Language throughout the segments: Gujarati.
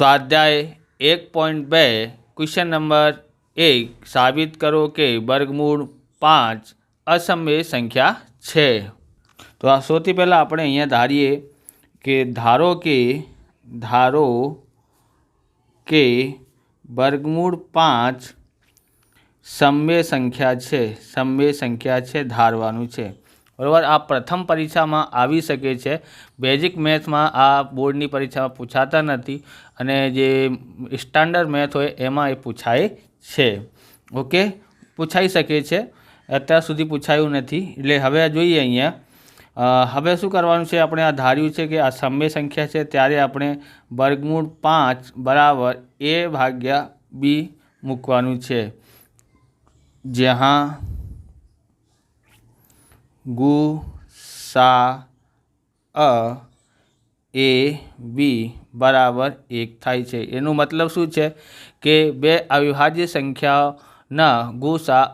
स्वाध्याय 1.2 क्वेश्चन नंबर 1 साबित करो कि वर्गमूળ 5 असमय संख्या है। तो आ સૌથી પહેલાં આપણે અહીંયા ધારીએ કે ધારો કે વર્ગમૂળ 5 સમય સંખ્યા છે ધારવાનું છે બરાબર। આ પ્રથમ પરીક્ષામાં આવી શકે છે, બેઝિક મેથમાં આ બોર્ડની પરીક્ષામાં પૂછાતા નથી અને જે સ્ટાન્ડર્ડ મેથ હોય એમાં એ પૂછાય છે। ઓકે, પૂછાઈ શકે છે, અત્યાર સુધી પૂછાયું નથી। એટલે હવે જોઈએ અહીંયા હવે શું કરવાનું છે, આપણે આ ધાર્યું છે કે આ સમય સંખ્યા છે ત્યારે આપણે વર્ગમૂળ 5 બરાબર a ભાગ્યા b મૂકવાનું છે, જ્યાં ગુસા a b બરાબર 1 થાય છે। એનું મતલબ શું છે કે બે અવિભાજ્ય સંખ્યાઓના ગુસા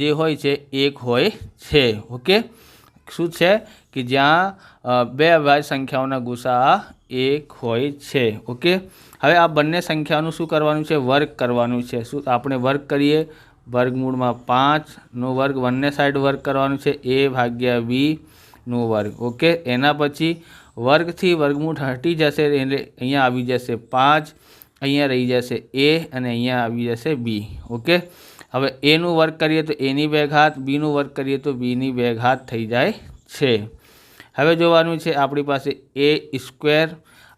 જે હોય છે 1 હોય છે। ઓકે, શું છે કે જ્યાં બે અવિભાજ્ય સંખ્યાઓના ગુસા 1 હોય છે। ઓકે, હવે આ બંને સંખ્યાનું શું કરવાનું છે, વર્ગ કરવાનું છે। શું આપણે વર્ગ કરીએ, વર્ગમૂળમાં 5નો વર્ગ બંને સાઈડ વર્ગ કરવાનું છે, a ભાગ્યા b નો વર્ગ। ઓકે, એના પછી વર્ગથી વર્ગમૂળ હટી જશે એટલે અહીંયા આવી જશે 5, અહીંયા રહી જશે a અને અહીંયા આવી જશે b। ઓકે, હવે એનું વર્ગ કરીએ તો a ની 2 ઘાત, b નું વર્ગ કરીએ તો b ની 2 ઘાત થઈ જાય છે। હવે જોવાનું છે આપણી પાસે a સ્ક્વેર,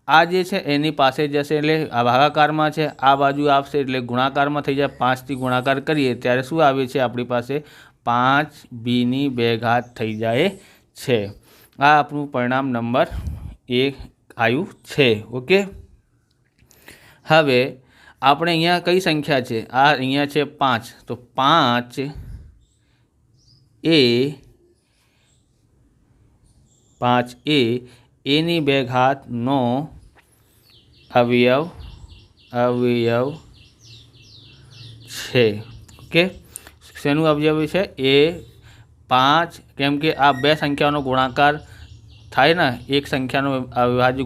આ જે છે એની પાસે જશે એટલે આ ભાગાકારમાં છે, આ બાજુ આવશે એટલે ગુણાકારમાં થઈ જાય। 5થી ગુણાકાર કરીએ ત્યારે શું આવે છે આપણી પાસે 5b ની 2 ઘાત થઈ જાય છે। આ આપણું પરિણામ નંબર 1 આવ્યું છે। ઓકે, હવે આપણે અહીંયા કઈ સંખ્યા છે, આ અહીંયા છે 5, તો 5 a ની 2 ઘાત નો અવયવ છે। ઓકે, શેનું અવયવ છે, એ 5, કેમ કે આ બે સંખ્યાઓનો ગુણાકાર થાય ને, એક સંખ્યાનો અવિભાજ્ય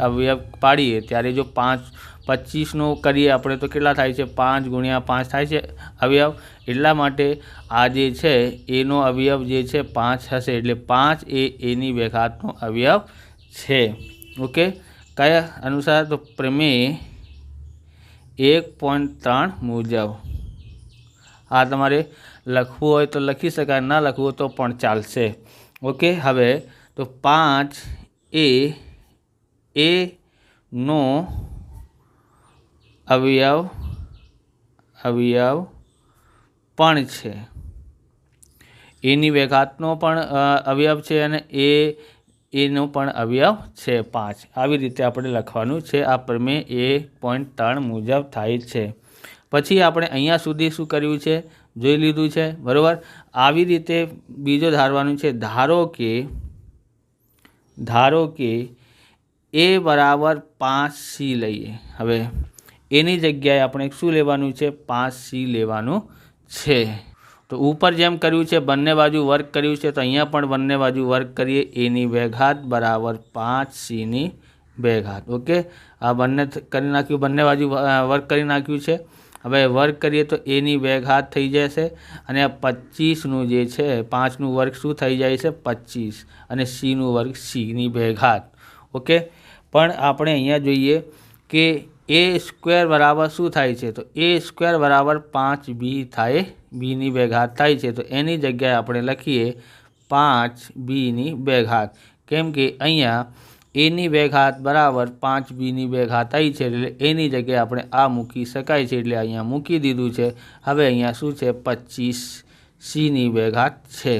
અવયવ પાડીએ ત્યારે જો 25નો કરીએ આપણે તો કેટલા થાય છે, 5 ગુણ્યા 5 થાય છે અવયવ। એટલા માટે આ જે છે એનો અવયવ જે છે 5 હશે, એટલે 5 એ a ની 2 ઘાતનો અવયવ છે। ઓકે, કયા અનુસાર, તો પ્રમેય 1.3 મુજબ। આ તમારે લખવું હોય તો લખી શકાય, ના લખવું હોય તો પણ ચાલશે। ઓકે, હવે તો 5 એ નો અવયવ પણ છે, એની 2 ઘાતનો પણ અવયવ છે અને એનો પણ અવયવ છે 5। આવી રીતે આપણે લખવાનું છે। આ પ્રમેય 1.3 મુજબ થાય છે। પછી આપણે અહીંયા સુધી શું કર્યું છે, જોઈ લીધું છે બરાબર। આવી રીતે બીજો ધારવાનું છે, ધારો કે a બરાબર 5c લઈએ। હવે એની જગ્યાએ આપણે શું લેવાનું છે, 5c લેવાનું છે। તો ઉપર જેમ કર્યું છે બંને બાજુ વર્ગ કર્યું છે, તો અહીંયા પણ બંને બાજુ વર્ગ કરીએ, a ની 2 ઘાત બરાબર 5c ની 2 ઘાત। ઓકે, આ બંને કરી નાખ્યું, બંને બાજુ વર્ગ કરી નાખ્યું છે। હવે વર્ગ કરીએ તો a ની 2 ઘાત થઈ જશે અને આ 25નું જે છે 5નું વર્ગ શું થઈ જાય છે 25 અને c નું વર્ગ c ની 2 ઘાત। ઓકે, પણ આપણે અહીંયા જોઈએ કે a સ્ક્વેર બરાબર શું થાય છે, તો a સ્ક્વેર બરાબર 5b થાય, b ની 2 ઘાત થાય છે। તો એની જગ્યાએ આપણે લખીએ 5b ની 2 ઘાત, કેમ કે અહીંયા a ની 2 ઘાત બરાબર 5b ની 2 ઘાત આવી છે એટલે એની જગ્યાએ આપણે આ મૂકી શકાય છે, એટલે અહીંયા મૂકી દીધું છે। હવે અહીંયા શું છે, 25c ની 2 ઘાત છે।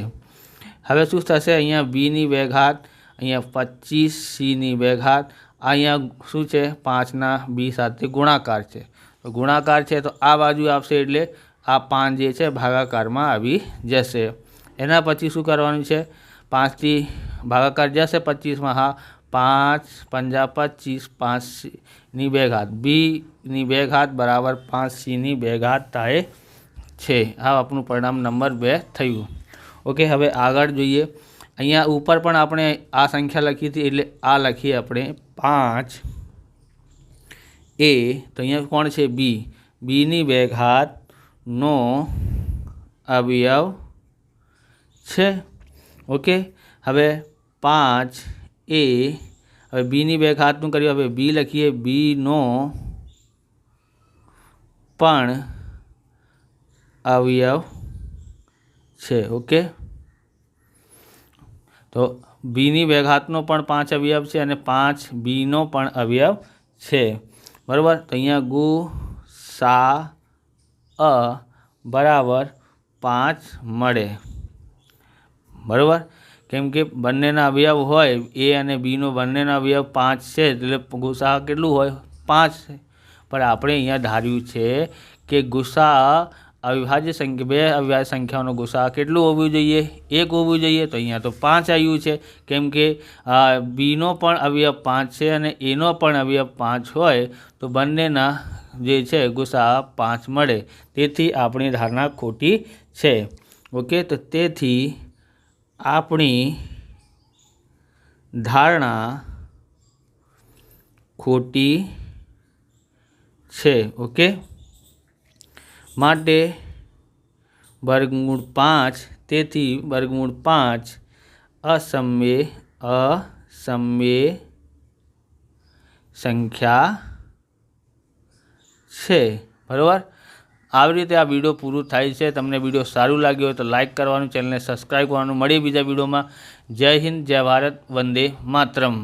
હવે શું થશે, અહીંયા b ની 2 ઘાત, અહીંયા 25c ની 2 ઘાત, અહીંયા શું છે 5ના b સાથે ગુણાકાર છે, તો ગુણાકાર છે તો આ બાજુ આવશે એટલે આ 5 જે છે ભાગાકારમાં આવી જશે। એના પછી શું કરવાનું છે, 5થી ભાગાકાર જશે 25માં, હા 5 5 25, 5 ની 2 ઘાત, b ની 2 ઘાત બરાબર 5c ની 2 ઘાત થાય છે। આ આપણું પરિણામ નંબર 2 થયું। ઓકે, હવે આગળ જોઈએ, અહીંયા ઉપર પણ આપણે આ સંખ્યા લખી હતી એટલે આ લખીએ આપણે 5 એ તો અહીંયા કોણ છે બી, બીની 2 ઘાતનો અવયવ છે. ઓકે, હવે 5a, હવે બીની 2 ઘાતનું કર્યું, હવે બી લખીએ, બીનો પણ અવયવ છે. ઓકે, તો બીની 2 ઘાતનો પણ 5 અવયવ છે અને 5bનો પણ અવયવ છે. બરાબર, તો અહીંયા ગુસા બરાબર 5 મળે. બરાબર, કેમ કે બંનેના અવયવ હોય એ અને બીનો બંનેના અવયવ 5 છે એટલે ગુસા કેટલું હોય 5 છે. પણ આપણે અહીંયા ધાર્યું છે કે ગુસા અવિભાજ્ય સંખ્યા, 2 અવિભાજ્ય સંખ્યાઓનો ગુસા કેટલું હોવું જોઈએ, 1 હોવું જોઈએ. તો અહીંયા તો 5 આવ્યું છે, કેમ કે બીનો પણ અવયવ 5 છે અને એનો પણ અવયવ 5 હોય તો બંનેના જે છે ગુસા 5 મળે. તેથી આપણી ધારણા ખોટી છે. ઓકે, તો તેથી આપણી ધારણા ખોટી છે. ઓકે, માટે વર્ગમૂળ 5, તેથી વર્ગમૂળ 5 અસમય સંખ્યા છે. બરાબર, આવી રીતે આ વિડીયો પૂરું થાય છે. તમને વિડીયો સારું લાગ્યું હોય તો લાઇક કરવાનું, ચેનલને સબસ્ક્રાઈબ કરવાનું. મળીએ બીજા વિડીયોમાં. જય હિન્દ, જય ભારત, વંદે માતરમ.